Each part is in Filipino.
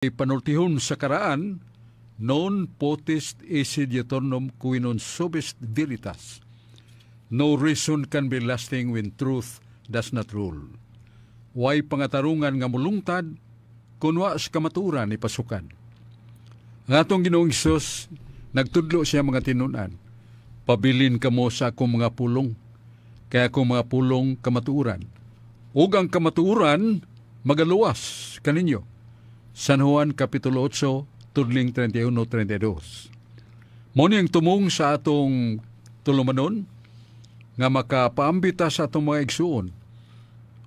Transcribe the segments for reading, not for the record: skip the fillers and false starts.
Panultihon sa karaan, non potest esse diuturnum qui non subest veritas. No reason can be lasting when truth does not rule. Way pangatarungan nga mulungtad, kunwa sa kamaturan ni pasukan. Ang atong Ginoong Hesus, nagtudlo siya mga tinunan, pabilin kamo sa akong mga pulong, kaya akong mga pulong kamaturan. Ug ang kamaturan, magaluwas kaninyo. San Juan Kapitulo 8, tudling 31-32. Muna ang tumong sa atong tulumanon, nga makapaambita sa atong mga igsuon,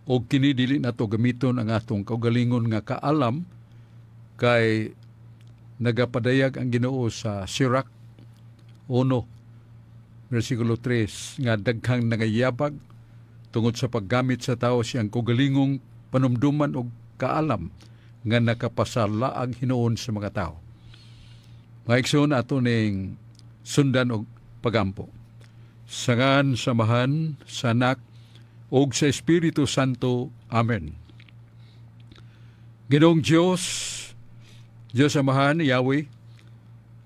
o kinidili na to gamiton ang atong kaugalingon nga kaalam, kay nagapadayag ang Ginoo sa Sirach 1, versikulo 3, nga daghang nangayabag, tungod sa paggamit sa tao siyang kaugalingong panumduman o kaalam, nga nakapasala ang hinuon sa mga tao. Mga igsoon ato ning sundan og pagampo. Sangan samahan sa Anak ug sa Espiritu Santo. Amen. Ginoong Diyos amahan, Yahweh,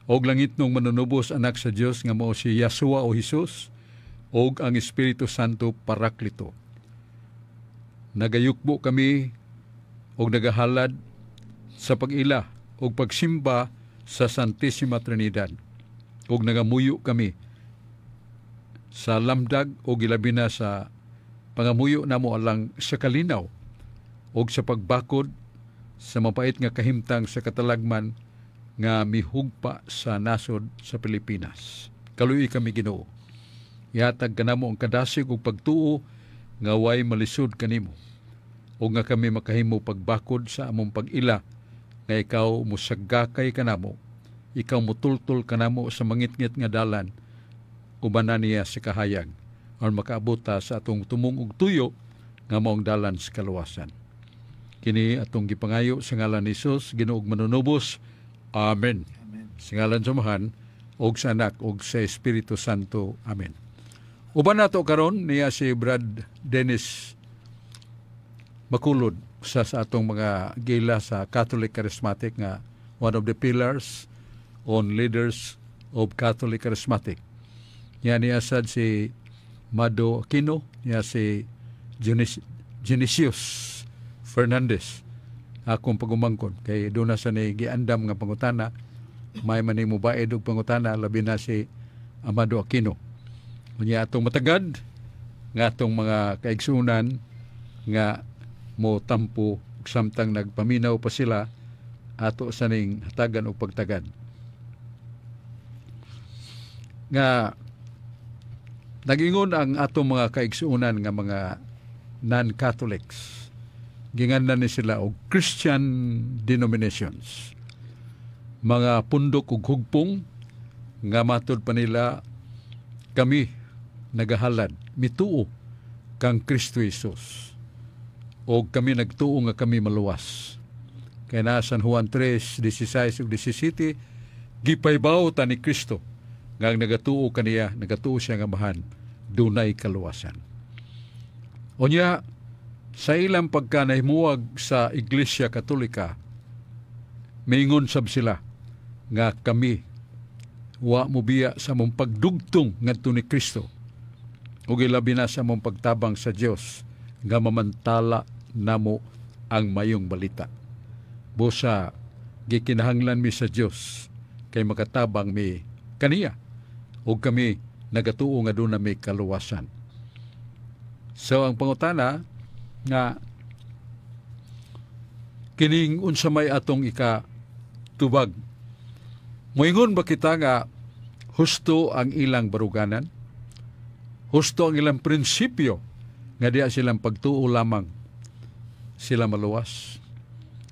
og langit nung manunubos anak sa Diyos nga mao si Yahshua o Jesus, og ang Espiritu Santo Paraklito. Nagayukbo kami og nagahalad sa pag-ila o pagsimba sa Santissima Trinidad. O nagamuyo kami sa lamdag o gilabi na sa pangamuyo namo alang sa kalinaw o sa pagbakod sa mapait nga kahimtang sa katalagman nga mihugpa sa nasod sa Pilipinas. Kaluoy kami Ginoo. Ihatag kanamo ang kadasig ug pagtuo nga way malisod kanimo. O nga kami makahimo pagbakod sa among pag-ila nga ikaw musagakay kanamo, ikaw mutultol kanamo sa mangitngit nga dalan, ubanan niya sa kahayag, aron makaabota sa atong tumong ug tuyo nga maong dalan sa kaluwasan. Kini atong gipangayo sa ngalan ni Jesus, Ginoong manunubos. Amen. Amen. Sa ngalan samahan, og sa Anak, og sa Espiritu Santo. Amen. Uban nato karon niya si Brad Dennis Bakulod sa atong mga gila sa Catholic Charismatic nga one of the pillars on leaders of Catholic Charismatic. Yan niya sad si Mado Aquino, niya si Genesius Fernandez. Akong pagumangkon kay doon na sa giandam nga pangutana, may manimo baed og pangutana, labi na si Amado Aquino. Unya atong matagad nga atong mga kaigsunan nga mo tampo samtang nagpaminaw pa sila ato sa ning hatagan o pagtagad. Nga nagingon ang atong mga kaigsuunan nga mga non-Catholics. Gingandan ni sila og Christian denominations. Mga pundok ug hugpong nga matud pa nila kami nagahalad mituo kang Kristo Jesus. O kami nagtuo nga kami maluwas. Kaya na San Juan 3:16 ug 17, gipaybaw ta ni Kristo nga nagatuo kaniya, nagatuo siya nga mahan, dunay kaluwasan. Unya, sa ilang pagkanahimuwag sa Iglesia Katolika, maingon sab sila nga kami wa mo biya sa mong pagdugtong ngadto ni Kristo ug ilabi na sa mong pagtabang sa Dios nga mamantala namo ang mayong balita. Busa gikinahanglan mi sa Dios kay makatabang mi kaniya ug kami nagatuo nga doon na may kaluwasan. So ang pangutana nga kining unsa may atong ikatubag, moingon ba kita nga husto ang ilang baruganan? Husto ang ilang prinsipyo nga diya silang pagtuo lamang sila maluwas?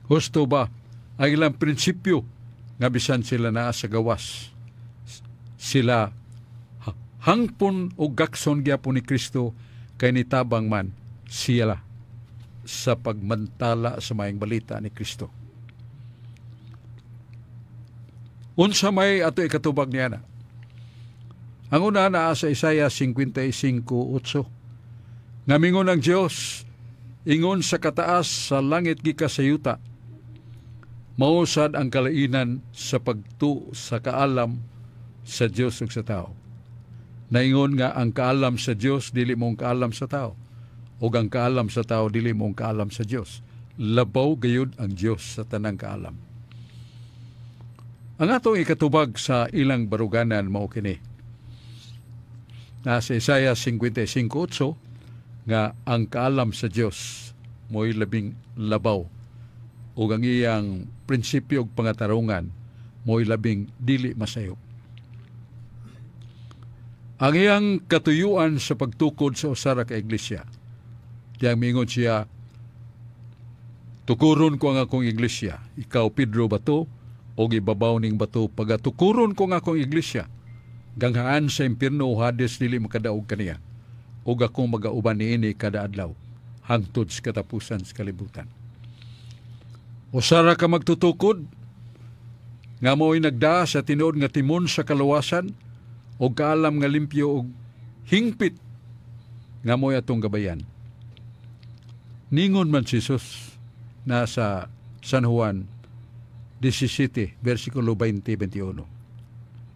Husto ba ang ilang prinsipyo nga bisan sila naa sa gawas, sila hangpon o gakson gyapon ni Kristo kay nitabang man sila sa pagmantala sa mayang balita ni Kristo? Unsa may ato ikatubag niya na? Ang una naa sa Isaiah 55:8, nga mingon ang Dios, ingon sa kataas sa langit gikasayuta, mausad ang kalainan sa pagtu sa kaalam sa Dios ug sa tao. Naingon nga ang kaalam sa Dios dili mong kaalam sa tao, ug ang kaalam sa tao dili mong kaalam sa Dios. Labaw gayud ang Dios sa tanang kaalam. Ang atong ikatubag sa ilang baruganan mao kini. Nasa Isaiah 55:8 nga ang kaalam sa Dios mo'y labing labaw ug ang iyang prinsipyo ug pangatarungan mo'y labing dili masayop. Ang iyang katuyuan sa pagtukod sa usa ka iglesia. Diyang mingon siya, tukuron ko ang akong iglesia. Ikaw, Pedro, bato, o ibabaw ning bato. Pagatukuron ko ang akong iglesia. Ganghaan sa impierno o Hades dili makadaog kaniya. O akong magauban niini kada adlaw. Hangtod sa katapusan sa kalibutan. O sara ka magtutukod, nga mo'y nagdaa sa tinuod nga timon sa kalawasan, o kaalam nga limpyo o hingpit, nga mo'y atong gabayan. Ningon man si Jesus nasa San Juan 17, versikulo 20-21.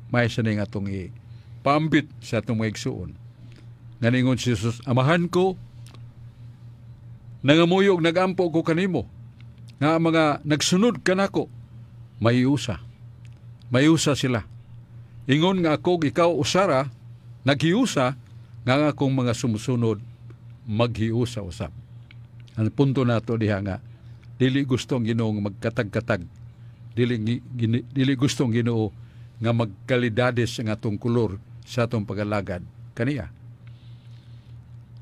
May sa ning atong ipaambit sa atong mga igsuon. Nga ningon si Jesus, amahan ko, nangamuyog nagampo ko kanimo, nga mga nagsunod kanako, mayusa. Mayusa sila. Ingon nga ako, ikaw usara, naghiusa, nga akong mga sumusunod, maghiusa usap. Ang punto nato diha nga, dili gustong Ginoong magkatag-katag, dili gustong Ginoo nga magkalidades ang atong kulor sa atong pagalagad kaniya.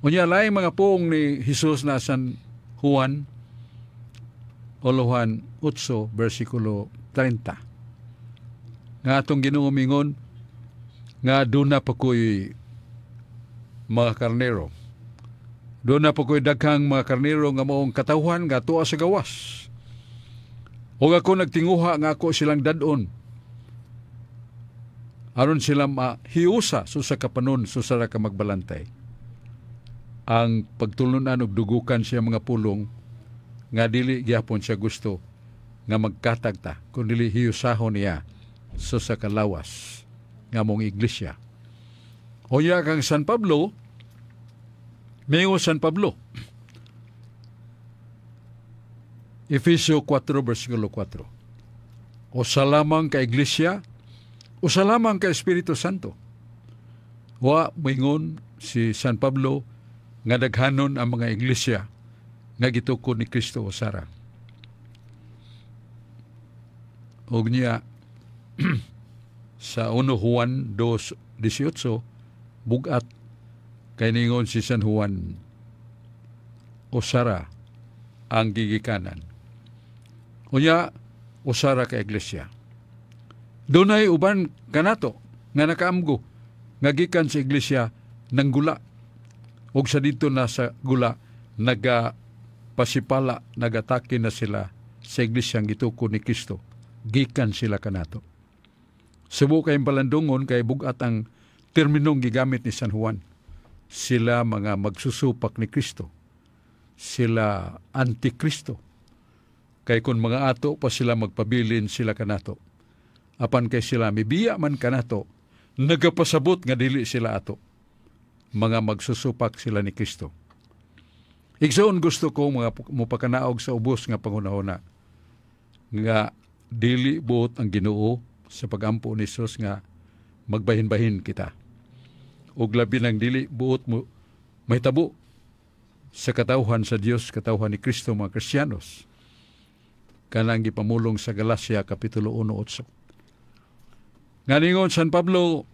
Unya laing mga poong ni Jesus na San Juan 8, versikulo 30. Nga atong Ginoo mingon nga doon na pa ko'y mga karnero. Doon na pa ko'y daghang mga karnero nga maong katawhan nga tuwa sa gawas. O ako nagtinguha nga ako silang dadon. Aron sila mahiusa sa kapanon sa ka magbalantay. Ang pagtulunan og dugukan siya mga pulong nga dili gyapon siya gusto nga magkatagta kun dili hiusahon niya sa kalawas nga mong iglesia. O ya kang San Pablo, Mayo San Pablo, Efesio 4, versikulo 4. O sa lamang ka iglesia, o sa lamang ka Espiritu Santo. Wa moingon si San Pablo nga daghanon ang mga iglesia nga gitukod ni Kristo o Sara. Og niya sa 1 Juan 2:18 bugat kay ningon si San Juan o Sara ang gigikanan. Unya o Sara ka iglesia. Dunay uban kanato nga nakaamgo nga gikan sa iglesia ng gula. Og sa dito na sa gula nagapasipala, nagatake na sila sa iglesyang gitukod ni Kristo. Gikan sila kanato. Subo kayong palandungon kay bugat ang terminong gigamit ni San Juan. Sila mga magsusupak ni Kristo. Sila antikristo. Kay kung mga ato pa sila magpabilin sila kanato. Apan kay sila mibiya man kanato, nagapasabot nga dili sila ato. Mga magsusupak sila ni Kristo. Igsoon gusto ko mga mupakanaog sa ubos nga pangunahuna nga dili buot ang Ginoo sa pagampo ni Jesus nga magbahin-bahin kita. Ug labi ng dili buot mo mahitabo sa katawhan sa Dios, katawhan ni Kristo mga Kristiyanos. Kanang gipamulong sa Galacia kapitulo 1:8. Nga ningon San Pablo,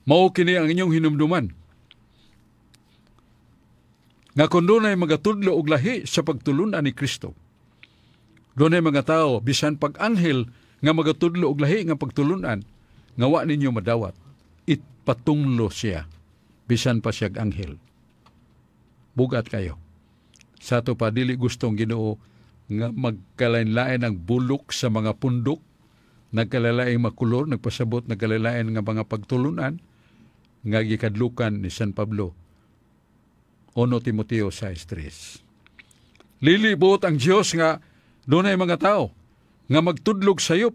mao kini ang inyong hinumduman. Nga kung doon ay magatudlo og lahi sa pagtulunan ni Kristo. Doon ay mga tao, bisan pag-anghel nga magatudlo og lahi nga pagtulunan, nga wa ninyo madawat. Itpatunglo siya, bisan pa siyag anghel. Bugat kayo. Sa ito pa, dili gustong Ginoo nga magkalain-lain ang bulok sa mga pundok, nagkalalaing makulor, nagpasabot, nagkalalain nga mga pagtulunan, nga gikadlukan ni San Pablo. 1 Timoteo 6:3. Lilibot ang Diyos nga Doon ay mga tao nga magtudlog sayop.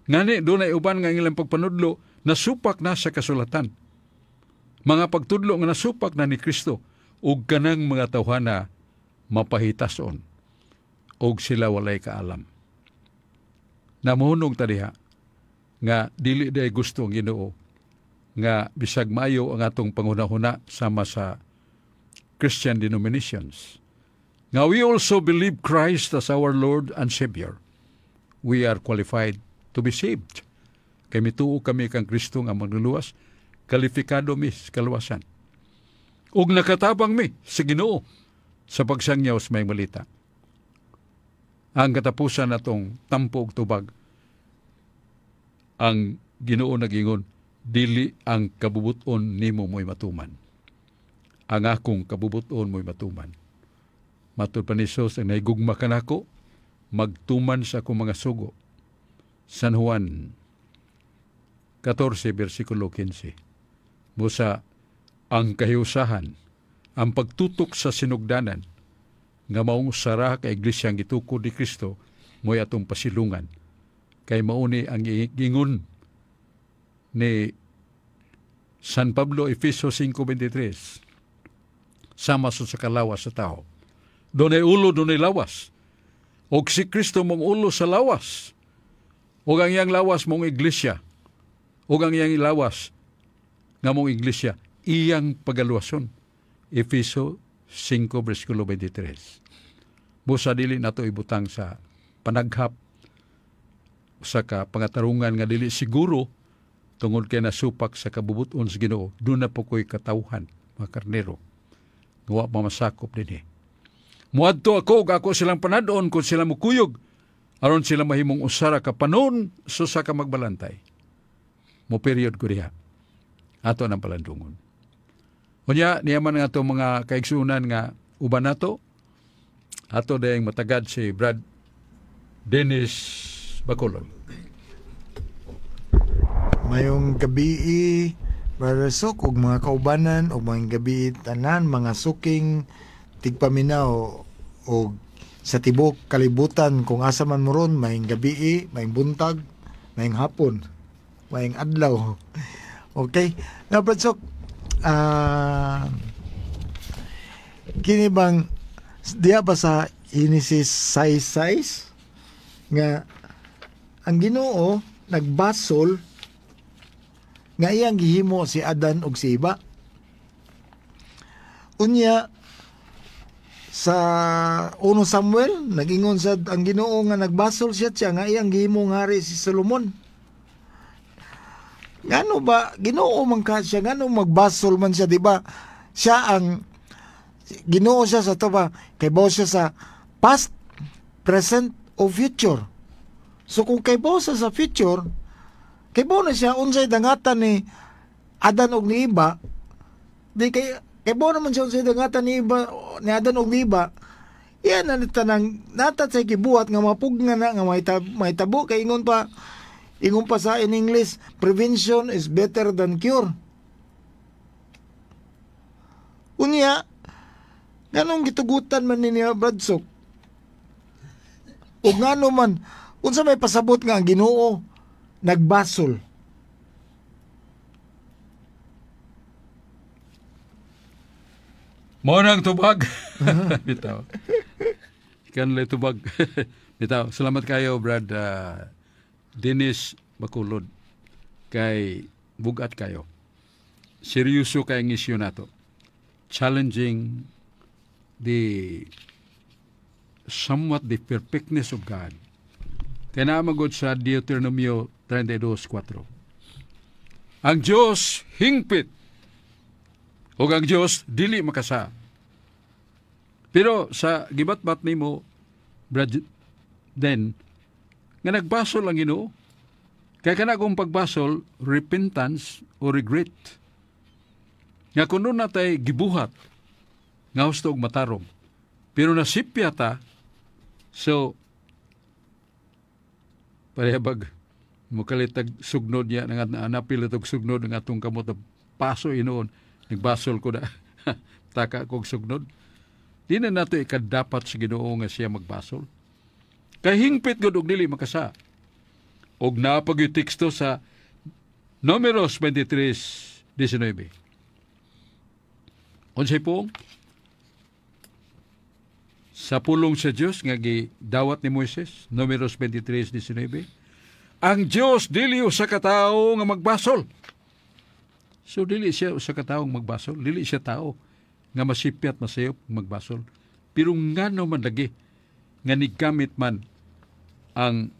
Ngani, doon ay uban nga ilang pagpanudlo nasupak na sa kasulatan. Mga pagtudlo nga nasupak na ni Kristo ug kanang mga tawhana mapahitason ug sila walay kaalam. Namuhunong ta diha nga dili day gusto ang Ginoo nga bisag maayo ang atong panghuna-huna sama sa Christian denominations. Nga we also believe Christ as our Lord and Savior. We are qualified to be saved. Kay mituo kami kang Kristo nga magluluwas, kalifikado mi sa kaluwasan. Ug nakatabang mi sa Ginoo sa pagsangyaw sa may malita. Ang katapusan natong tampo ug tubag, ang Ginoo nagingon, dili ang kabubuton nimo mo'y matuman. Ang akong kabubuton mo'y matuman. Matud pa ni Jesus, ang naigugma ka nako, magtuman sa akong mga sugo. San Juan 14, versikulo 15. Musa, ang kahiusahan, ang pagtutok sa sinugdanan, nga maong sara ka iglesyang gitukod ni Kristo, mo'y atong pasilungan. Kay mauni ang gingon ni San Pablo, Efeso 5:23, sama sa kalawas sa tao. Doon ay ulo, doon ay lawas. O si Kristo mong ulo sa lawas. O ang iyang lawas mong iglesia. O ang iyang lawas nga mong iglesia, iyang pagaluwason. Efeso 5, versikulo 23. Busa dili nato ibutang sa panaghap sa ka pangatarungan nga dili siguro tungod kay nasupak sa kabubuton sa Ginoo. Doon na po ko'y katawhan, mga karnero. Gawa mamasakop din eh. Muadto ako, ako silang panadon kung sila mukuyog, aron sila mahimong usara ka panon so sa ka magbalantay. Mo period ko diha. Ato ng palandungon. Unya, niyaman nga ito mga kaigsunan nga uban nato. Ato dayang matagad si Brad Dennis Bacolod. Mayong gabi, Brother Sok, ug mga kaubanan, ug mayong gabi tanan, mga suking tigpaminaw o sa tibok kalibutan kung asa man mo ron, mayong gabi, mayong buntag, mayong hapon, mayong adlaw. Okay? Now, Brother Sok, kini bang diya ba sa Genesis 6:6 nga ang Ginoo nagbasol nga iyang gihimo si Adan ug si Eva. Unya sa 1 Samuel nagingon sad ang Ginoo nga nagbasol siya nga iyang gihimo hari si Solomon. Ngano ba Ginoo man ka siya, ngano magbasol man siya, di ba? Siya ang Ginoo siya sa to ba kay bao siya sa past, present o future. So kung kay bao sa future, kay bao na siya unsay dangatan ni Adan og ni Eva, di kay bao naman siya unsay dangatan ni Eva, ni Adan og ni Eva. Yan na tanang natat sa gibuhat nga mapugna na nga may tabo kay ingon pa sa in English, prevention is better than cure. Unya, ganong gitugutan man ni Bradsok. O ngano man, unsa may pasabot nga ang Ginoo nagbasol. Mo nang tubag. Bitaw. Kanlay tubag. Bitaw. Salamat kayo, Brad Dennis Bacolod. Kay bugat kayo. Seryoso kayong isyu nato. Challenging somewhat the perfectness of God. Kaya naamagod sa Deuteronomio 32:4. Ang Diyos hingpit o ang Diyos dili makasa. Pero sa gibatbat nimo, Brad, then nga nagbasol ang Ginoo. Kaya kana kung pagbasol, repentance o regret. Nga kuno natay gibuhat nga husto og matarong. Pero nasipya ta, so parehab mukalitag sugnod niya nga napil itog sugnod ng atong kamot paso inoon nagbasol ko na taka kog sugnod. Di na nato ikadapat sa Ginoo nga siya magbasol. Kay hingpit gud og dili makasa. Og napag yung teksto sa Números 23:19. Unsay pong sa pulong sa Dios nga gidawat ni Moises, Números 23:19. Ang Dios dili usa ka tawo nga magbasol. So dili siya usa ka tawo nga magbasol, dili siya tao nga masipyat masayop magbasol. Pero ngano man lagi nga nigamit man ang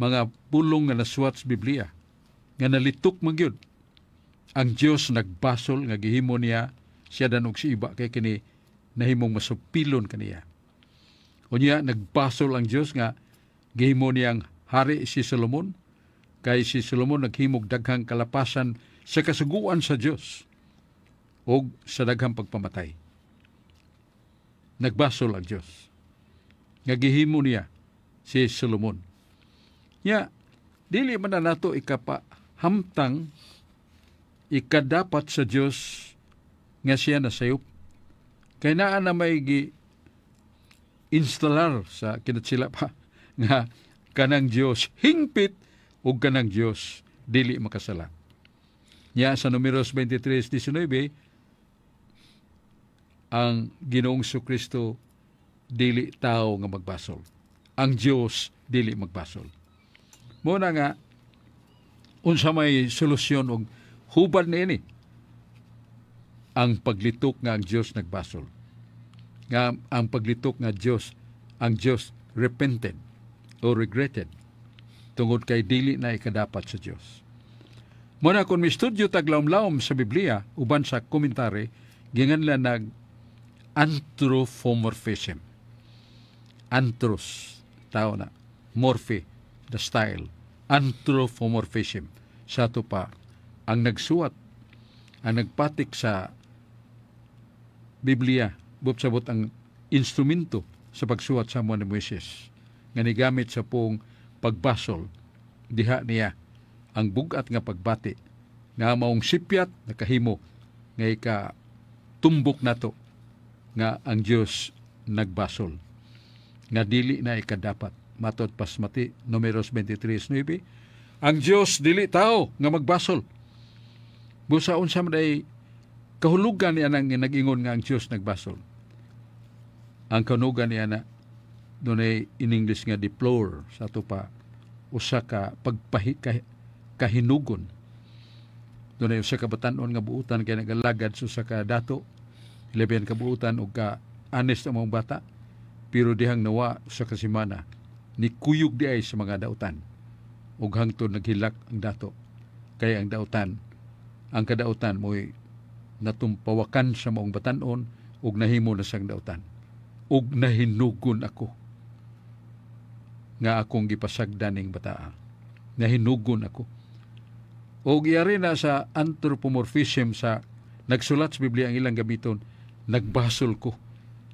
mga pulong nga nasuwat sa Biblia nga nalitok man gyud ang Dios nagbasol nga gihimo niya siya danog si iba kay kini nahimong masupilon kaniya. Unya nagbasol ang Dios nga gihimo niyang hari si Solomon kay si Solomon naghimog daghang kalapasan sa kasuguan sa Dios o sa daghang pagpamatay. Nagbasol ang Dios nga gihimo niya si Solomon. Ya, dili man na nato ikapahamtang ikadapat sa Dios nga siya nasayop. Kay naa na may gi-instalar sa kinatsila pa nga kanang Dios hingpit ug kanang Dios dili makasala. Ya sa Números 23:19 ang Ginoong Kristo dili tao nga magbasol. Ang Dios dili magbasol. Muna nga unsa may solusyon og hubad niini ang paglitok nga ang Dios nagbasol. Nga ang paglitok nga Dios, ang Dios repented or regretted tungod kay dili na ikadapat sa Dios. Muna kung may studyo taglawom-lawom sa Biblia uban sa komentary ginganlan nag anthropomorphism. Anthros tao na, morphe the style, anthropomorphism. Sa ito pa, ang nagsuwat, ang nagpatik sa Biblia, sabot ang instrumento sa pagsuwat sa mga ni Moises, nga nigamit sa pong pagbasol, diha niya ang bugat nga pagbati, nga maong sipyat, nakahimo, nga ikatumbok nato, nga ang Diyos nagbasol, nga dili na ikadapat. Matod pasmati, Números 23:9, ang Dios dili tao nga magbasol. Busa unsa man ay kahulugan niya nang nag-ingon nga ang Dios nagbasol. Ang kahulugan niya na dunay in English nga deplore sa ato pa usa ka kahinugon. Dunay usa ka batan-on nga buutan kay nagalagad sa usa ka dato, 11 ka buutan ug ka honest ang mga bata, pero dihang nawa sa kasimana ni kuyog di ay sa mga dautan ug hangtod naghilak ang dato kay ang dautan ang kadautan mo'y natumpawakan sa maong batanon ug nahimo na sang dautan ug nahinugon ako nga akong gipasagdan ning bataa, nahinugon ako. Og iyari na sa anthropomorphism sa nagsulat sa Biblia ang ilang gamiton, nagbasol ko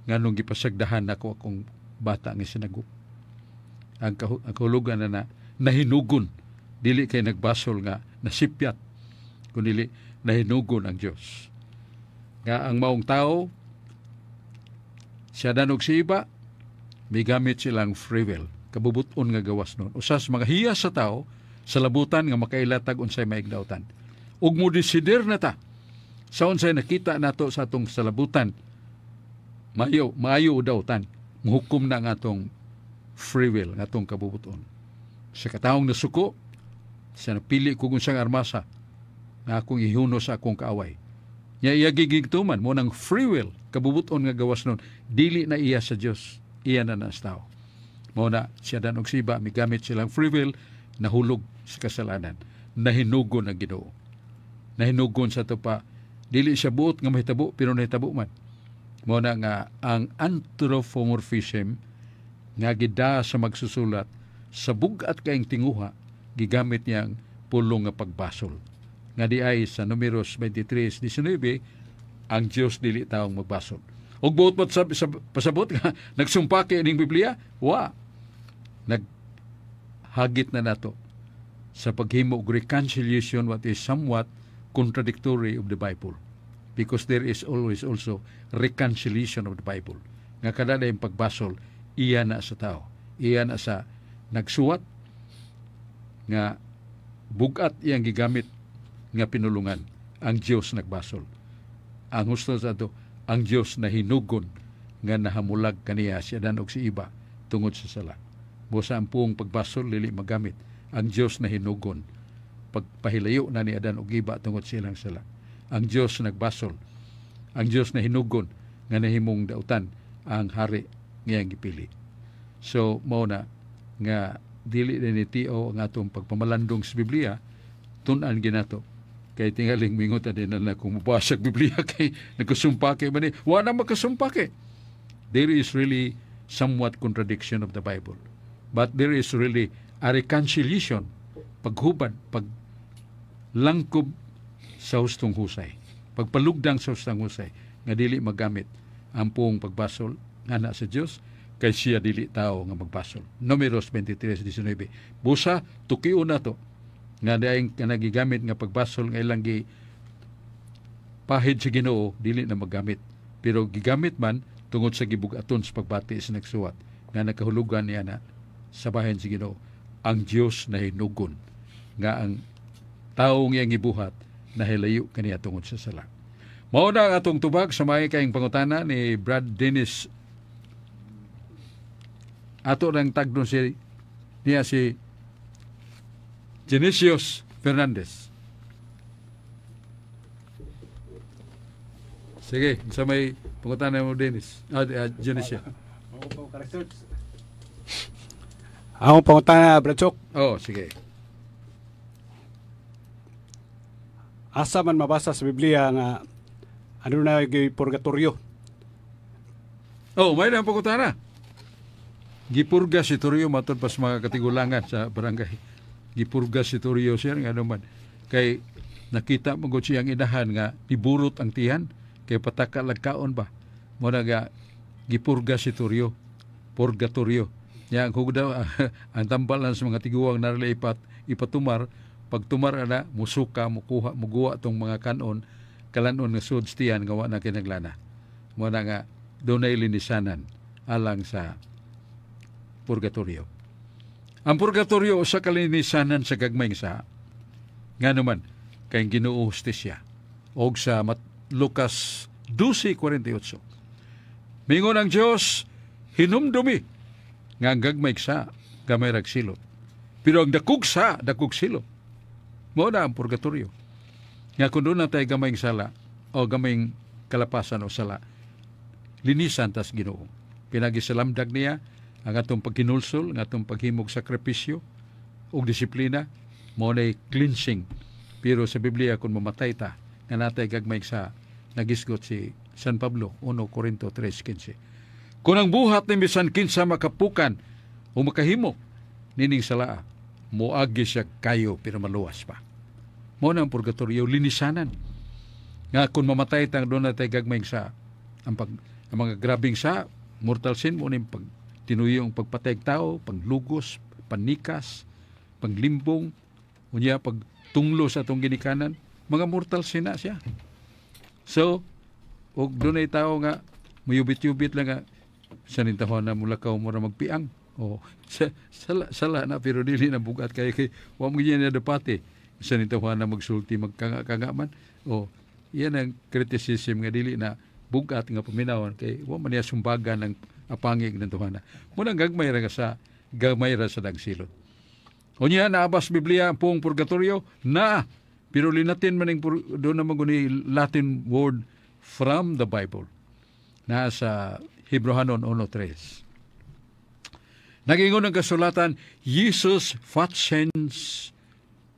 nganong gipasagdahan nako akong bata nga sinagop. Ang kahulugan na nahinugon, dili kay nagbasol nga nasipyat, kundi nahinugon ang Dios. Nga ang maong tao, siya danog si iba, may gamit silang free will, kabubuton nga gawas nun. Usas mga hiyas sa tao, sa labutan nga makailatag unsay maigdautan. Ug mo desider na ta, sa unsay nakita nato sa atong salabutan, maayo dautan, muhukom na nga atong free will nga itong kabubuton. Sa kataong nasuko, sa napili ko kung siyang armasa na akong ihuno sa akong kaaway. Nya iya gigigtuman mo ng free will, kabubuton nga gawas nun, dili na iya sa Dios, iya na nas tao. Mo na siya dan og siba, may gamit silang free will, nahulog sa kasalanan, nahinugon ang Ginoo. Nahinugon sa ito pa, dili siya buot nga mahitabo, pero nahitabo man. Mo na nga ang anthropomorphism nga gida sa magsusulat sa bugat kaing tinguha gigamit niyang pulong nga pagbasol. Nga di ay sa Números 23:19 ang Dios dili taong magbasol. Og buot sa pasabot nga nagsumpaki ning Biblia, naghagit na nato sa paghimo og reconciliation what is somewhat contradictory of the Bible. because there is always also reconciliation of the Bible. Nga kada yung pagbasol, iya na sa tao. Iya na sa nagsuwat nga bugat iyang gigamit nga pinulungan. Ang Diyos nagbasol. Ang gusto sa ito, ang Diyos na hinugon nga nahamulag kaniya siya dan og si iba tungod sa sala. Busa ang puong pagbasol lili magamit. Ang Diyos na hinugon pagpahilayo na ni Adan og iba tungod silang sala. Ang Diyos nagbasol. Ang Diyos na hinugon nga nahimong dautan ang hari ngayang gipili. So mao na nga dili ni tio ang atong pagpamalandong sa Biblia tun-an ginato kay tingaling mingot din na kung mabasa Biblia kay nagkasumpake man ni wa na magkasumpake. There is really somewhat contradiction of the Bible, but there is really a reconciliation, paghubad, paglangkob sa hustong husay, pagpalugdang sa hustong husay nga dili magamit ang puong pagbasol nga na sa Dios kay siya dili tao nga magbasol. Números 23:19. Busa tukiu na to nga daing nagigamit nga pagbasol nga ilang gi pahid sa Ginoo dili na magamit. Pero gigamit man tungod sa gibugaton sa pagbati sa nagsuwat nga nakahulugan niya na sa bahin sa Ginoo ang Dios na hinugon nga ang tawo nga gibuhat na hilayo kaniya tungod sa sala. Mao na ang atong tubag sa may kayong pangutana ni Brad Dennis. Ato nang tagdon niya si Genesius Fernandez. Sige, sa may pangutana mo, Dennis. Genesius. Ako pangutana, Bradsok. Oh, sige. Asa man mabasa sa Biblia nga ano na yung purgatorio? Oh, may na pangutana. Gipurga si Toryo matod pas mga katigulangan sa barangay. Gipurga si Toryo siya nga naman. Kay nakita mo gud siyang inahan nga niburot ang tiyan kay pataka lagkaon ba. Mo na nga gipurga si Toryo. Purgatorio. Nya kung daw ang tambalan sa mga tiguwang narala ipatumar, pag tumar na musuka mukuha muguwa tong mga kanon kalanon nga suds tiyan nga wa na kinaglana. Mo na nga dunay linisanan alang sa purgatorio. Ang purgatorio sa kalinisanan sa gagmayng sa nga naman kay Ginoo hustisya og sa Lucas 12:48. Mingon ang Dios hinumdumi nga ang gagmayng sa gamay rag silot. Pero ang dakog silot. Mao na ang purgatorio. Nga kun doon na tayo gamayng sala o gamayng kalapasan o sala linisan tas Ginoo. Pinagisalamdag niya ang atong pagkinulsol, ang atong paghimog sakripisyo o disiplina, mo na cleansing. Pero sa Biblia, kung mamatay ta, nga natay gagmay sa nagisgot si San Pablo, 1 Corinto 3:15. Kung ang buhat ni bisan kinsa makapukan o makahimo, nining salaa, moagi siya kayo pero maluwas pa. Mo na ang purgatorio, linisanan. Nga kung mamatay ta, doon natay gagmay sa ang mga grabing sa mortal sin, mo na yung tinuyong pagpatayag tao, paglugos, panikas, paglimbong, unya pagtunglo sa atong ginikanan, mga mortal sin na siya. So, og doon ay tao nga, mayubit-yubit lang nga, sanintahon na mula ka mo na magpiang. O, sala na, pero dili na bugat kaya kay, huwag mo yan na dapati. Sanintahon na magsulti, magkanga man. O, yan ang criticism nga dili na bugat nga paminawan kay huwag man niya sumbagan ng apangig ng tuhana. Munang gagmay ra sa dagsilot. Unya naabas Biblia ang puong purgatorio na pero linatin man ning do na maguni Latin word from the Bible. Na sa Hebrehanon 1:3. Nagingon ang kasulatan, Jesus facens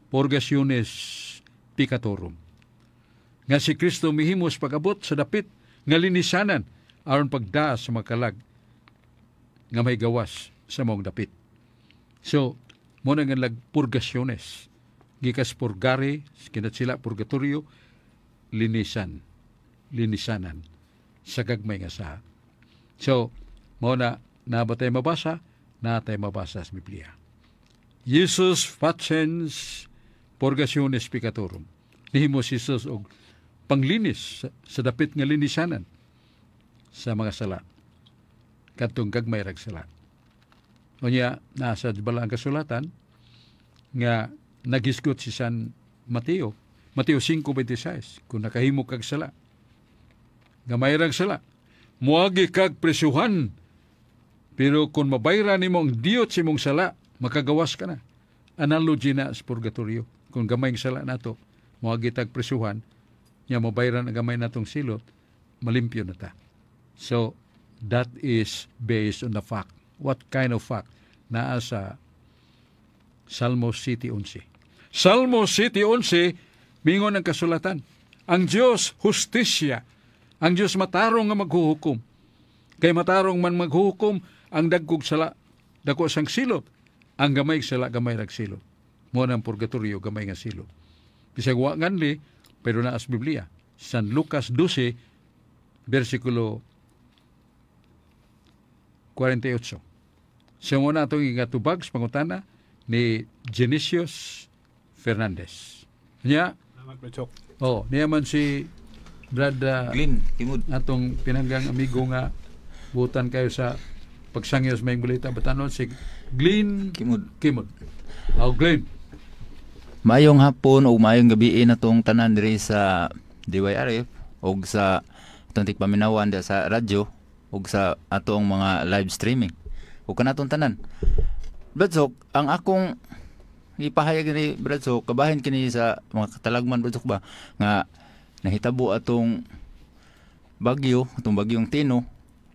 purgationes peccatorum. Nga si Kristo mihimos pag-abot sa dapit nga linisanan aron pagdaas sa makalag nga may gawas sa mong dapit. So, muna nga purgasyones. Gikas purgare, kinat sila purgatorio, linisanan sa gagmay nga saha. So, muna na ba tayo mabasa? Na tayo mabasa sa Biblia. Jesus facens purgasyones peccatorum. Nihimos Jesus og panglinis sa dapit nga linisanan sa mga sala. Katong gagmay rag sala. Unya, nasa bala ang kasulatan nga nagisgot si San Mateo 5:26, kung nakahimo kag sala, gamay rag sala, muagi kag presyuhan, pero kung mabayra nimo ang diyot sa imong sala, makagawas ka na. Analogy na sa purgatorio. Kung gamay ang sala nato, muagi tag presyuhan, nya mabayran ang gamay natong silot, malimpyo na ta. So, that is based on the fact. What kind of fact? Naa sa Salmo 7:11. Salmo 7:11, mingon ang kasulatan, ang Diyos hustisya, ang Diyos matarong nga maghuhukom. Kay matarong man maghuhukom, ang dagkog sala, dako sang silot, ang gamay sala, gamay rag silot. Mo ng purgatorio, gamay nga silot. Bisag wa nganli, pero naas Biblia. San Lucas 12, versikulo 48. Siya muna itong igatubag sa pangutana ni Genesius Fernandez. Niya, niya man si Brad Glenn Kimud, atong pinanggang amigo nga butan kayo sa pagsangyo sa mayong balita. Batanon si Glenn Kimud. Glenn. Mayong hapon o mayong gabi na tong tanan diri sa DYRF o sa atong tikpaminawan sa radyo o sa atong mga live streaming o kanatong tanan. Bradsok, ang akong ipahayag ni Bradsok, kabahin kini sa mga katalagman Bradsok ba nga nahitabo atong atong bagyong Tino,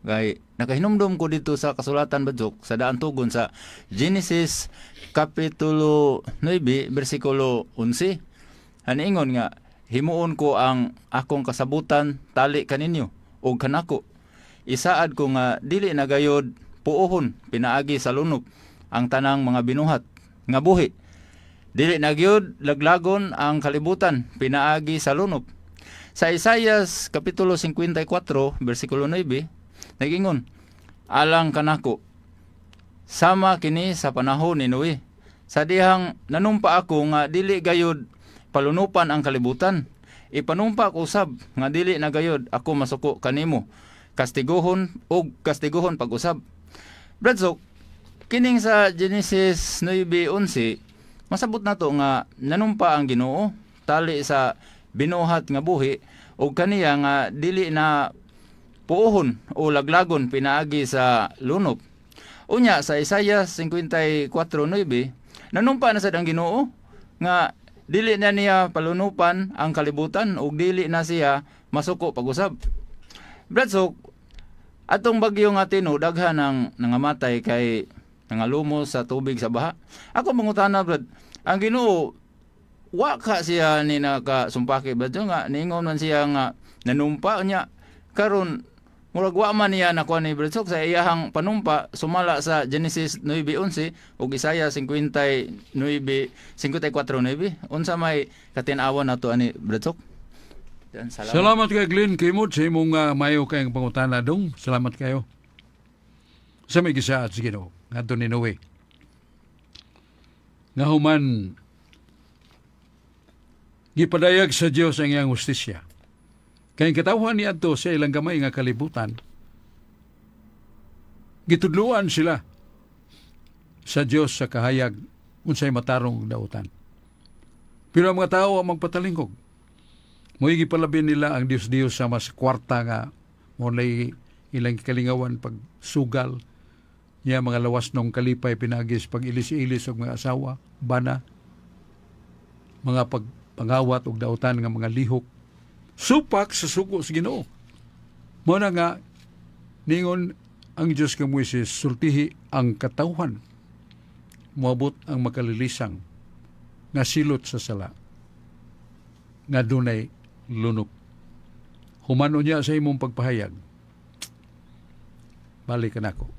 kay nakahinumdum ko dito sa kasulatan Bradsok sa daan tugon sa Genesis kapitulo 9 bersikulo 11. Haniingon nga, himuon ko ang akong kasabutan tali kaninyo o kanako. Isaad ko nga dili nagayod puohon pinaagi sa lunok ang tanang mga binuhat nga buhi. Dili nagyod laglagon ang kalibutan pinaagi sa lunok. Sa Isaias kapitulo 54 bersikulo 9 nagingon, alang kanako sama kini sa panahon ni Noe, sa dihang nanumpa ako nga dili gayod palunupan ang kalibutan, ipanumpa ko usab nga dili na gayod ako masuko kanimo, kastiguhon pag-usab. Bradsok, kining sa Genesis 9:11, masabot na to nga nanumpa ang Ginoo tali sa binuhat nga buhi o kaniya nga dili na puohon o laglagon pinaagi sa lunok. Unya sa Isaiah 54:9, nanumpa na sad ang Ginoo nga dili na niya palunupan ang kalibutan o dili na siya masuko pag-usab. Bradsok, atong bagyo nga Tino, daghan ang nangamatay kay nangalumos sa tubig sa baha. Ako mangutana, Brad, ang Ginoo wa ka siya ni nakasumpaki, Brad, nga ningon man siya nga nanumpa niya karon murag wa man niya nakuha ni Brad sa iyahang panumpa sumala sa Genesis 9:11 ug Isaiah 54:9. Unsa may katin-awan nato ani Brad? Salamat kay Glenn Kimud sa imong mayo kayong pangutana dong. Salamat kayo. Sa may gisaad, sige no, ngadto ni Noe. Nga human, gipadayag sa Diyos ang iyang hustisya. Kayong katawhan niya to sa ilang gamay nga kalibutan, gitudluan sila sa Diyos sa kahayag unsay matarong dautan. Pero ang mga tao ang magpatalingkog. Muigi palabin nila ang Diyos-Diyos sa mas kwarta nga mulay ilang kalingawan pag sugal niya mga lawas nung kalipay pinagis pag ilis-ilis og mga asawa, bana, mga pagpangawat og dautan nga mga lihok. Supak sa suko sa Ginoo. Muna nga ningon ang Diyos kang Moises, sultihi ang katawhan. Moabot ang makalilisang nga silot sa sala nga dunay lunok. Humano niya sa imong pagpahayag. Balik ka nako.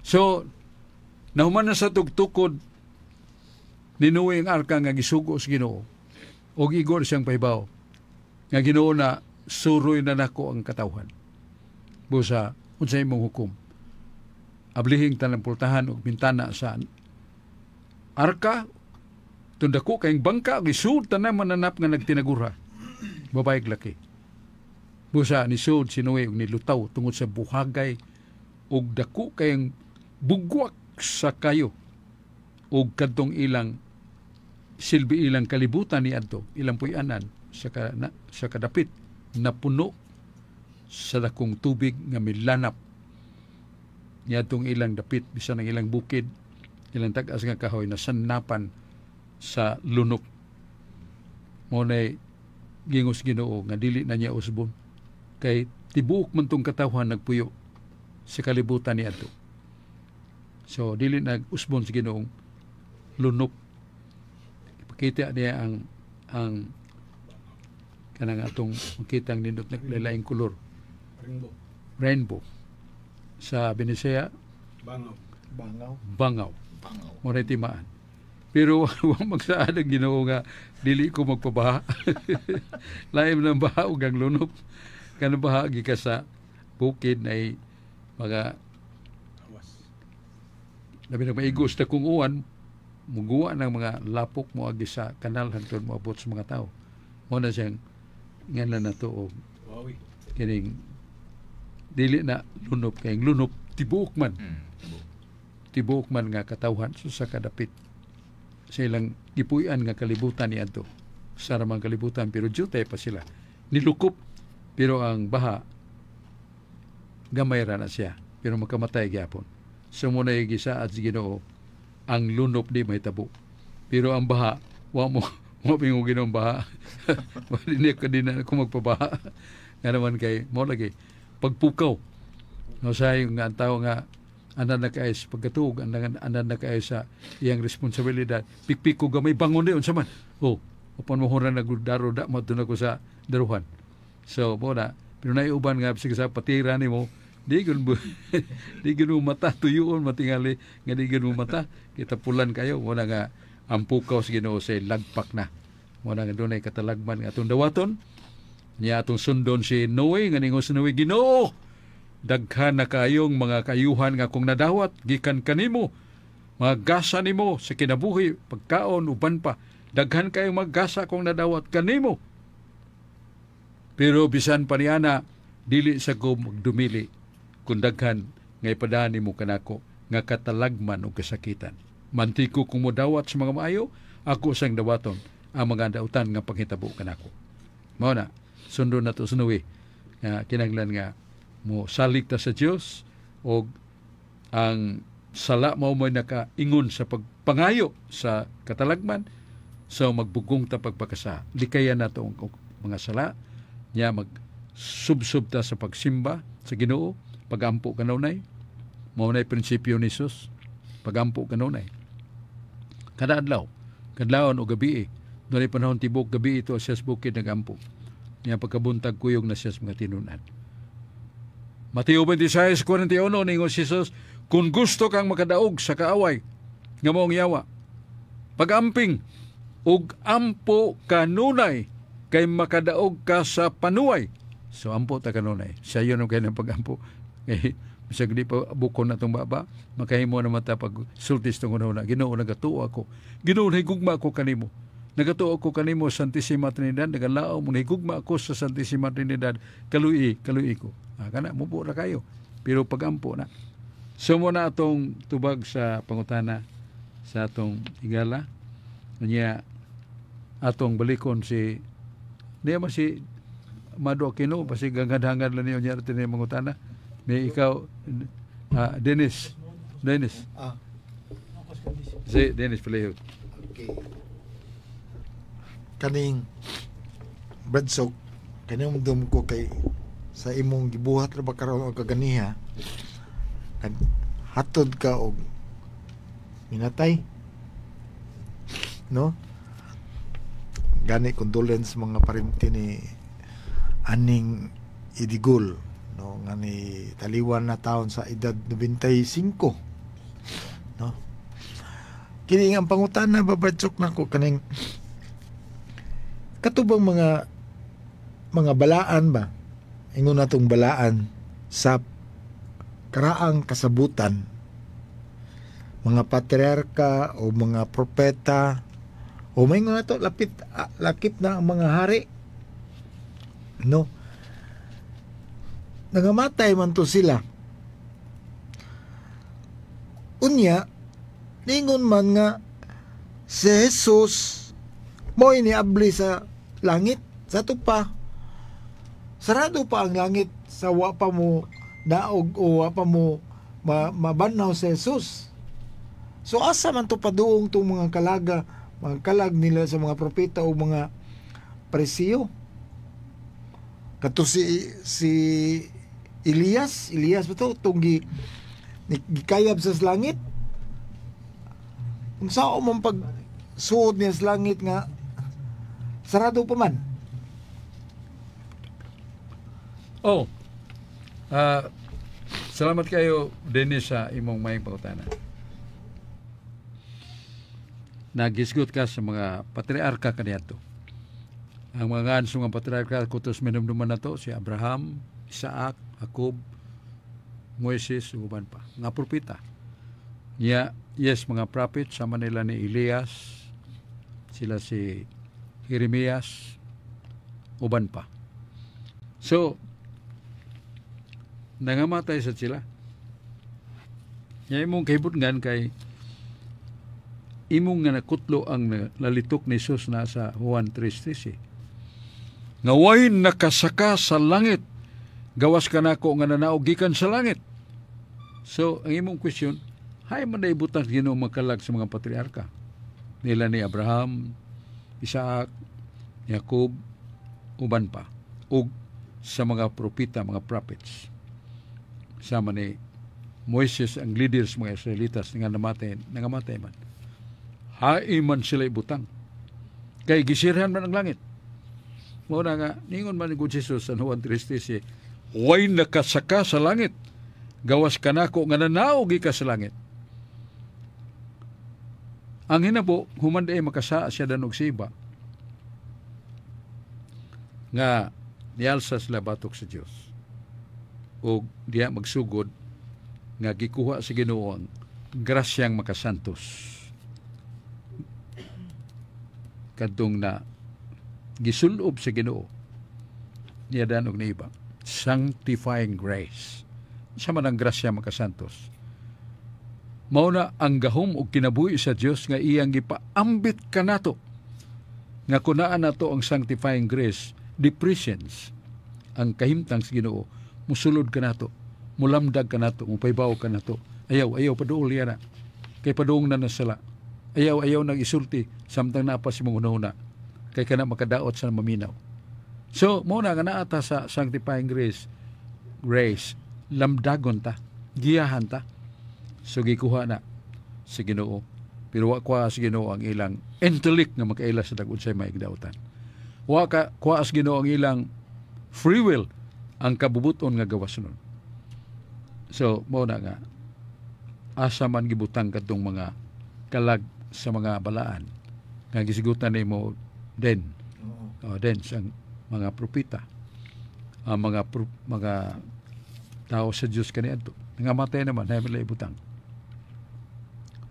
So, nahuman na sa tugtukod ni Noe ang arka nga gisugo sa Ginoo o igor siyang paibaw nga Ginoo na suroy na nako ang katawhan. Busa, unsay imong hukom. Ablihing talampultahan o bintana sa arka, tundako kayong bangka, gisud na mananap nga nagtinagura. babae ug laki. Busa ni sud si Noe ug nilutaw tungod sa buhagay ug dako kayang bugwak sa kayo ug kadtong ilang silbi ilang kalibutan ni adto ilang puy-anan sa kadapit napuno sa dakong tubig nga milanap niadtong ilang dapit bisan ang ilang bukid ilang tag-as nga kahoy na sanapan sa lunok. Mo nay gingos Ginoo nga dili na niya usbon kay tibuok man tong katawhan nagpuyo sa kalibutan ni adto. So dili nag-usbon sa Ginoong lunok. Ipakita niya ang kanang atong makita ang nindot naglalayang kolor. Rainbow. Sa Binisaya, Bangaw. Moray timaan. Pero huwag magsaad ang Ginoo nga dili ko magpabaha. Laim ng baha ug ang lunok. Kanang baha gika sa bukid ay mga labi na maigos na kung uwan muguwa ng mga lapok mo agi sa kanal hangtod mo abot sa mga tao. Mo na siyang ngalan na to og kining dili na lunop kay lunop tibuok man. Tibuok man nga katawhan sa kadapit sa ilang gipuy-an nga kalibutan ni adto. Sa ramang kalibutan pero jutay pa sila. Nilukop pero ang baha gamay ra na siya pero makamatay gyapon. So muna yung gisa at Ginoo ang lunop di may tabo. Pero ang baha wa mo pingo Ginoong baha. Hindi ko din ako magpabaha. Nga naman kay mo lagi pagpukaw. No say nga ang tao nga anan na kay sa pagkatug anan na kay sa iyang responsibilidad. Pikpik ko gamay bangon di unsa man. Oh, upon mo hora nagdaro da madto ko sa daruhan. So mo na pero naiuban nga sige sa patira nimo di gano mata tuyoon matingali nga di gano mata kita pulan kayo mo na nga ang pukaw sa Ginoo say lagpak na mo na nga dunay katalagman nga atong dawaton niya atong sundon si Noe nga ningon si Noe Ginoo daghan na kayong mga kayuhan nga kung nadawat gikan kanimo mga gasa nimo sa kinabuhi pagkaon uban pa daghan kayong maggasa kung nadawat kanimo pero bisan pa niana dili sa ko magdumili kung daghan nga ipadaan nimo kanako nga katalagman o kasakitan. Mantiko kung modawat sa mga maayo, ako sang dawaton ang mga dautan nga panghitabo kanako. Mao na, sundo na to sunuwi. Kinahanglan nga mo salig ta sa Dios o ang sala mao mo'y nakaingon sa pagpangayo sa katalagman so magbugong ta pagpakasa. Likayan nato ang mga sala niya magsubsub ta sa pagsimba sa Ginoo pagampo kanunay mao nay prinsipyo ni Jesus pagampo kanunay kada adlaw kadlawon o gabi dunay panahon tibok gabi ito sa bukid nagampo niya pagkabuntag kuyog na siya mga tinunan. Mateo 26:41 ningon si Jesus kung gusto kang makadaog sa kaaway nga maong yawa pagamping ug ampo kanunay kay makadaog ka sa panuway. So ampo ta kanunay siya yun ang kanyang pagampo. Eh, masag di pa bukon na itong baba, makahimo na mata pag sultis itong una. Ginoo, nagatuo ako. Ginoo, nahigugma ako kanimo. Nagatuo ako kanimo sa Santissima Trinidad. Nagalao mo, nahigugma ako sa Santissima Trinidad. Kalui ko. Kana, mupo na kayo. Pero pagampo na. So muna atong tubag sa pangutana sa atong higala. Kanya, atong balikon si, niya si Mado Aquino, kasi gangad-hangad lang niya natin yung mangutana. May ikaw, Dennis. Si Dennis Palayo. Okay. Kaning Bradsog, kaning dum ko kay sa imong gibuhat ra ba karon og kaganiha. Hatod ka og minatay. No? Gani condolence mga parente ni Aning Idigul, no, nga ni taliwan na taon sa edad 95, no. Kini ang pangutana babadsok nako kaning katubang mga balaan ba ingon natong balaan sa karaang kasabutan, mga patriarka o mga propeta o may nga nato lakip na ang mga hari No? Nangamatay man to sila. Unya, ningon man nga si Jesus mo iniabli sa langit. Sa tupa, sarado pa ang langit sa wa pa mo daog o wa pa mo mabanaw si Jesus. So asa man to paduong tong mga kalag nila sa mga propeta o mga presiyo. Kato si Elias ba to tong gikayab sa langit. Kung sao man pag suod niya sa langit nga sarado pa man. Salamat kayo, Dennis, sa imong may pangutana. Nagisgot ka sa mga patriarka kaniadto. Ang mga mga patriarka kutos minumduman na to, si Abraham, Isaac, Jacob, Moises, uban pa. Mga propeta. Yes, mga prophet, sama nila ni Elias, sila si Jeremias, uban pa. So, nangamatay sa sila. Imong kahibutngan kay imong nga nakutlo ang lalitok ni Jesus na sa Juan 3:13. Nga way nakasaka sa langit, gawas ka nako nga nanaog gikan sa langit. So, ang imong question, hay man na ibutang Ginoo magkalag sa mga patriarka. Nila ni Abraham, Isaac, Jacob, uban pa. Ug sa mga propeta, mga prophets. Sama ni Moises, ang leaders mga Israelitas nga nangamatay man. Hai man sila ibutang. Kay gisirhan man ang langit. Muna nga, ningon man ni Jesus sa Juan 3:13, way nakasaka sa langit, gawas ka nako nga nanaog ka sa langit. Ang hinabo, humanda ay makasa siya danog sa iba, nga nialsa sila batok sa Diyos. O diya magsugod, nga gikuha sa Ginoo ang grasyang makasantos. Kadtong na gisulob sa Ginoo niya danog na iba, sanctifying grace. Sa man ang grasya makasantos. Mao na ang gahom og kinabuhi sa Dios nga iyang gipaambit kanato. Nga kunaan nato ang sanctifying grace, the presence, ang kahimtang sa Ginoo, musulod kanato, mulamdag kanato, mupaybaw kanato. Ayaw paduol yan na. Kay paduong na nasala. Ayaw nag-isulti samtang napas si mong una. Kay kana makadaot sa maminaw. So, muna nga naata sa sanctifying grace, lamdagon ta, giyahan ta. So, gikuha na sa Ginoo. Pero wa kwa sa Ginoo ang ilang intellect nga makaila sa dagunsay may igdautan. Wa ka kwa sa Ginoo ang ilang free will, ang kabubuton nga gawas nun. So, muna nga, asa man gibutang kadtong mga kalag sa mga balaan nga gisigutan nimo den sa mga propeta, ang mga tao sa Dios kaniadto nangamatay naman hay man ibutang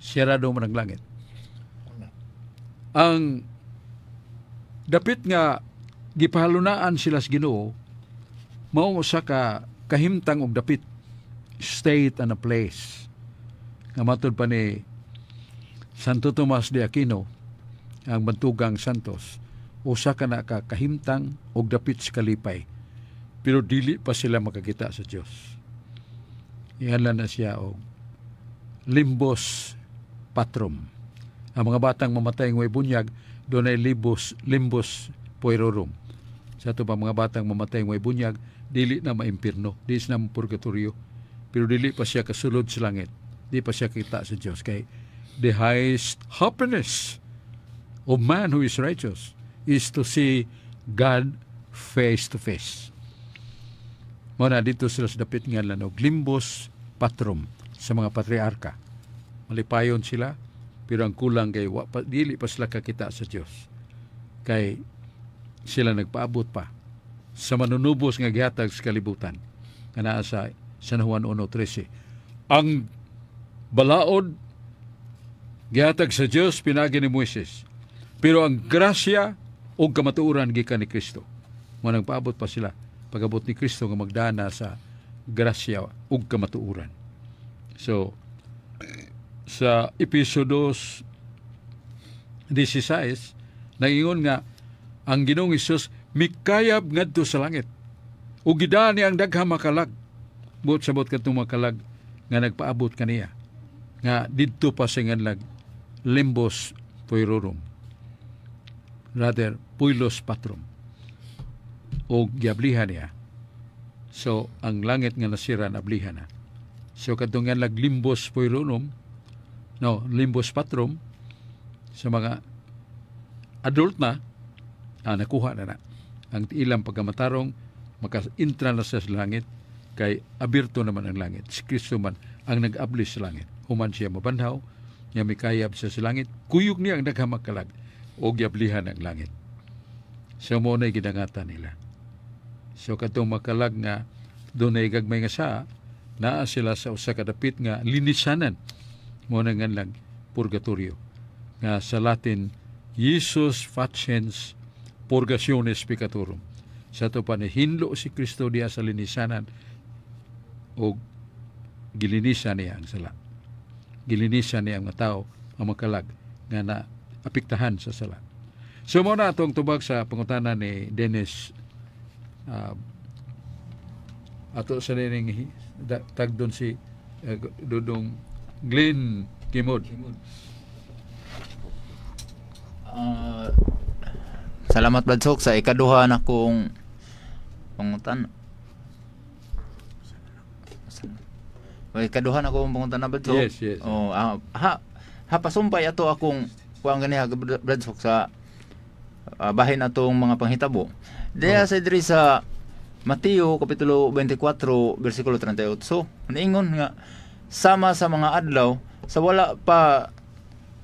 sirado man ang langit. Ang dapit nga gipahalunaan sila sa Ginoo mao usa ka kahimtang og dapit, state and a place nga matud pa ni Santo Tomas de Aquino, ang Bantugang Santos, usa ka na kahimtang og dapit sa kalipay, pero dili pa sila makakita sa Dios. Ihanlan na siya og limbus patrum. Ang mga batang mamatay ng way bunyag, doon ay limbus puerorum. Sa ito pa mga batang mamatay ng way bunyag, dili na maimpirno, dili na purgatorio, pero dili pa siya kasulod sa langit, dili pa siya kita sa Dios. Kay the highest happiness of man who is righteous is to see God face to face. Muna dito sila sa dapit nga lanog, limbus patrum sa mga patriarka. Malipayon sila, pero ang kulang kay dili pa sila kakita sa Dios. Kay sila nagpaabot pa sa manunubos nga gihatag sa kalibutan. Nga naa sa San Juan 1:13. Ang balaod gihatag sa Dios pinagi ni Moises, pero ang grasya o kamatuoran gikan ni Kristo. mo nang paabot pa sila pagabot ni Kristo nga magdana sa grasya ug kamatuoran. So sa Episodos 16 nangingon nga ang Ginoong Hesus mikayab ngadto sa langit ug gidaan niya ang daghang makalag buot sabot kadtong makalag nga nagpaabot kaniya nga didto pa sa nganlag limbos puerorum, rather puilos patrum, o giablihan niya. So ang langit nga nasira nablihan na. So kadtong nganlag limbos puerorum, limbos patrum sa mga adult na nakuha na ang ilang pagkamatarong maka-intra na sa langit kay abirto naman ang langit. Si Kristo man ang nag-abli sa langit. Human siya mabanhaw, niya mikayab sa langit, kuyog niya ang daghang makalag o giablihan ang langit. So mo na'y gidangatan nila. So katong makalag nga doon ay gagmay nga saa, naa sila sa usa ka dapit nga linisanan. Mo na nga lang purgatorio. Nga sa Latin, Jesus facens purgationes peccatorum. Sa ito pa hinlo si Kristo diya sa linisanan o gilinisan niya ang sala. Gilinisan niya ang tao ang makalag nga na apektahan sa sala. So muna itong tubag sa pangutana ni Dennis ato sa nining tagdon si Dudong Glenn Kimod. Salamat Badsok sa ikaduha na kong pangutan. Ikaduha na kong pangutan na Badsok. Yes. Pasumpay ato akong kuang ganiha Badsok sa bahin atong mga panghitabo. Diya sa diri sa Mateo kapitulo 24 bersikulo 38. Niingon nga sama sa mga adlaw sa wala pa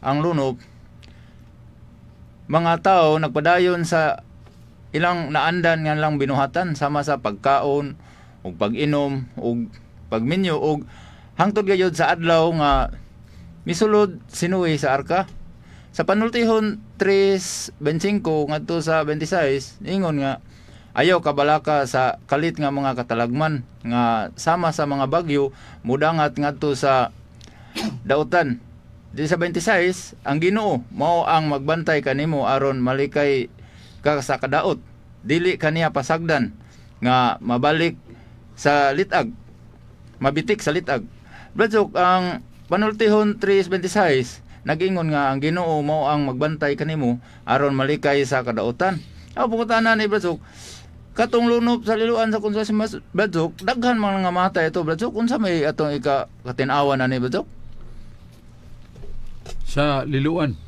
ang lunob, mga tao nagpadayon sa ilang naandan nga lang binuhatan sama sa pagkaon ug pag-inom ug pagminyo ug hangtod gayud sa adlaw nga misulod sinuwi sa arka. Sa panultihon 3:25 ngadto sa 26 ingon nga ayaw kabalaka sa kalit nga mga katalagman nga sama sa mga bagyo mudangat ngadto sa dautan. Di sa 26, ang Ginoo mao ang magbantay kanimo aron malikay ka sa kadaot. Dili kaniya pasagdan nga mabalik sa litag, mabitik sa litag. Bradsok, ang panultihon 3:26 nag-ingon nga ang Ginoo mao ang magbantay kanimo aron malikay sa kadaotan. Ang pungutanan ni Bradsok, katong lunob sa liluan sa kunsa si Bradsok, daghan mga matay ito Bradsok. Unsa may atong katinawan na ni Bradsok? Sa liluan.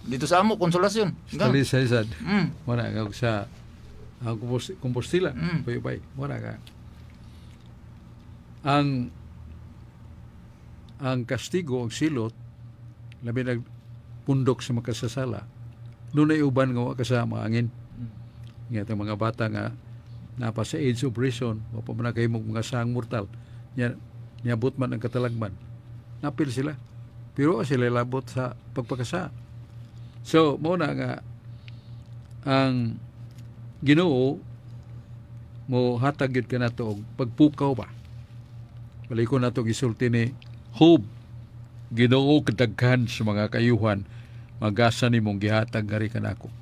Dito sa amo konsolasyon. Sa Lisaysad. Mm. Wala ka sa Compostela. Pay. Wala ka. Ang kastigo, ang silot, labi nagpundok sa makasasala, doon ay uban nga kasama angin. Nga itong mga bata nga napa sa age of reason, wapa man na kayo mga sang mortal, niabot man ang katalagman. Napil sila. Pero sila labot sa pagpakasa. So, muna nga, ang Ginoo mo hatag yun ka na ito pagpukaw ba. Balik ko na ito gisulti ni Job. Ginoo kadaghan sa mga kayuhan, magasa ni mong gihatag gari ka na ako.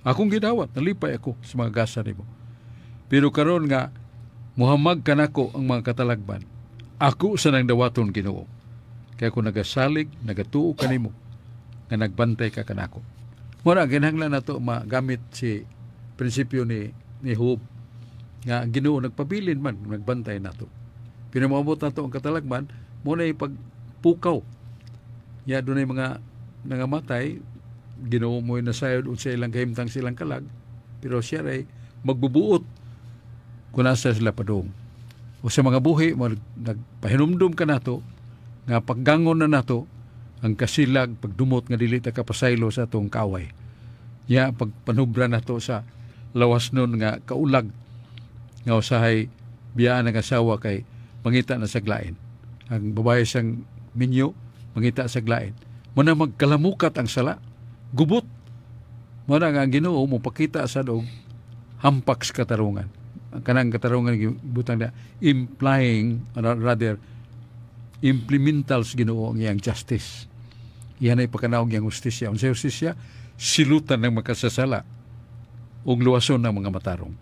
Akong gidawat, nalipay ako sa mga gasa ni mo. Pero karon nga, muhamag ka na ko ang mga katalagban. Ako sa nang dawaton Ginoo. Kaya kung nagasalig, nagatuo ka nimo, nga nagbantay ka kanako. Muna, ginahanglan na ito magamit si prinsipyo ni Job, nga Ginoo nagpabilin man, nagbantay na ito. Pinamabot na ito ang katalagman, muna yung pagpukaw. Ya, doon ay mga nangamatay, Ginoo mo yung nasayod sa ilang kahimtang silang kalag, pero siya ay magbubuot kung nasa sila padong. O sa mga buhi, nagpahinumdum ka na ito, nga paggangon na nato ang kasilag pagdumot nga dili ta kapasaylo sa atong kaway. Ya pagpanubra nato sa lawas nun nga kaulag nga usahay biyaan ng asawa kay mangita na saglain. Ang babae sang minyo mangita saglain. Muna magkalamukat ang sala, gubot. Muna nga ang Ginoo mo pakita sa dog hampak sa katarungan. Kanang katarungan butang na implying or rather implemental sa Ginoo ang iyang justice. Iyan ay pagkanaog iyang justisya. Ang justisya, silutan ng makasasala o luwason ng mga matarong.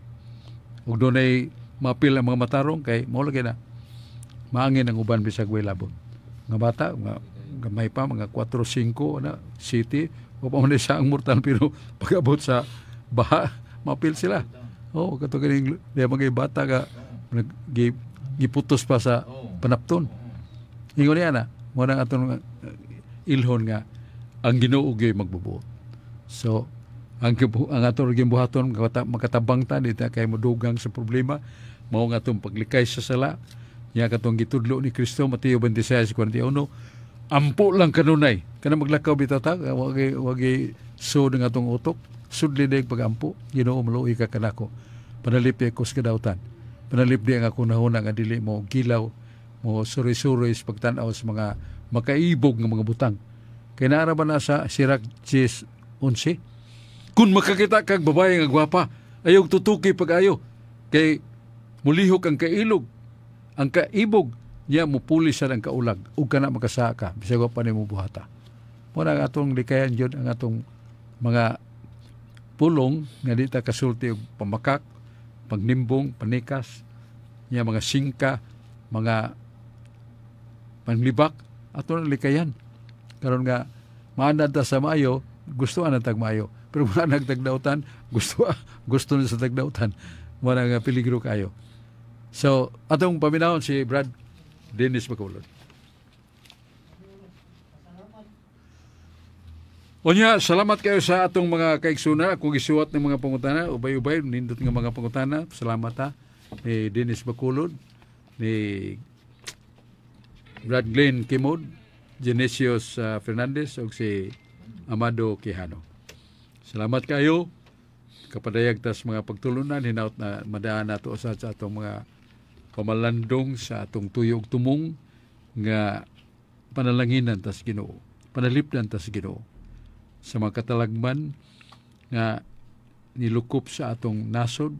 Ug doon ay mapil ang mga matarong kay maulagay na maangin ang uban bisag way labot. Mga bata, mga gamay pa, mga 4-5 na city, o pa man siya ang mortal pero pag-abot sa baha, mapil sila. Oh, kato ganing mga bata ka giputos pa sa panapton. Ingon niya na, mo nang atong ilhon nga ang Ginoo gyud magbubuot. So, ang atong gimbuhaton makatabang ta dita kay modugang sa problema mao nga atong paglikay sa sala. Nya katong gitudlo ni Kristo Mateo 26:41, ampo lang kanunay kana maglakaw bitaw ta wagi sud nga atong utok sudli dag pagampo. Ginoo maluoy ka kanako, panalip ko sa kadautan, panalip di ang ako nahuna nga dili mo gilaw mo suri-suri sa pagtan-aw sa mga makaibog nga mga butang. Kay naara ba na sa Sirach 10:11, kung makakita kag babae nga gwapa, ayog tutuki pag-ayo kay mulihok ang kailog, ang kaibog niya mupulis sa ang kaulag ug kana makasa ka bisag pa nimo buhata. Muna ang atong likayan jud ang atong mga pulong nga di ta kasulti og pamakak, pagnimbong, panikas, niya mga singka, mga panglibak atong likayan. Karon nga maanad ta sa Mayo, gusto ang tagmayo. Pero mga nagtagdautan, gusto na sa tagdautan. Muna nga peligro kayo. So, atong paminahon si Brad Dennis Bacolod. Onya, salamat kayo sa atong mga kaiksuna. Kung isuwat ng mga pangutana, ubay-ubay, nindot ng mga pangutana. Salamat ha. Ni Dennis Bacolod, ni Brad Glenn Kimod, Genesius Fernandez, o si Amado Quijano. Salamat kayo. Kapadayag tas mga pagtulunan, hinaut na madaan nato sa atong mga pamalandong sa atong tuyog tumong nga panalanginan tas Ginoo, panalipdan tas Ginoo sa mga katalagman nga nilukop sa atong nasod.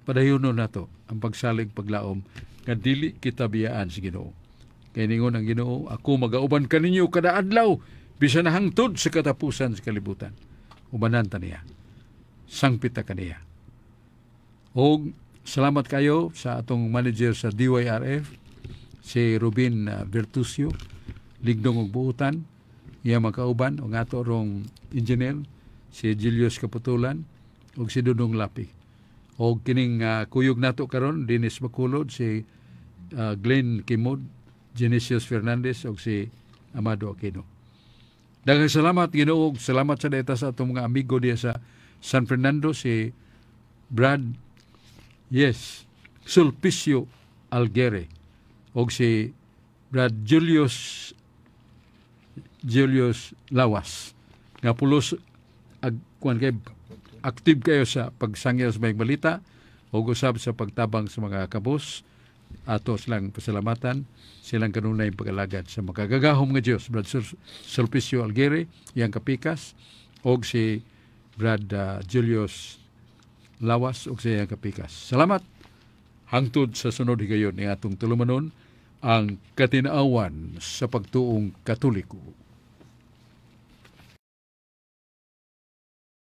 Padayonon nato ang pagsalig paglaom nga dili kita biyaan sa Ginoo. Kay ningon ang Ginoo, ako magauban kaninyo kada adlaw bisan hangtod sa katapusan sa kalibutan. Ubanan ta niya, sangpita kaniya. O salamat kayo sa atong manager sa DYRF, si Rubin Vertusio, ligdong og buutan, iya makauban, o nga to rong engineer, si Julius Kaputulan, o si Dudong Lapi. O kining kuyog nato karon Dennis Bacolod, si Glenn Kimod, Genesius Fernandez, o si Amado Aquino. Daghang salamat Ginoo, salamat sa data sa atong mga amigo diya sa San Fernando, si Brad Sulpicio Alguere, o si Brad Julius Lawas. Nga pulos active kayo sa pagsangyaw sa mga balita o usab sa pagtabang sa mga kabos. Ato silang pasalamatan, silang kanunay pag-alagad sa makagagahom nga Diyos. Brad Sulpicio Alguere, iyang kapikas, o si Brad Julius Lawas, o si iyang kapikas. Salamat. Hangtod sa sunod higayon ni atong tulumanon ang katinaawan sa pagtuong Katoliko.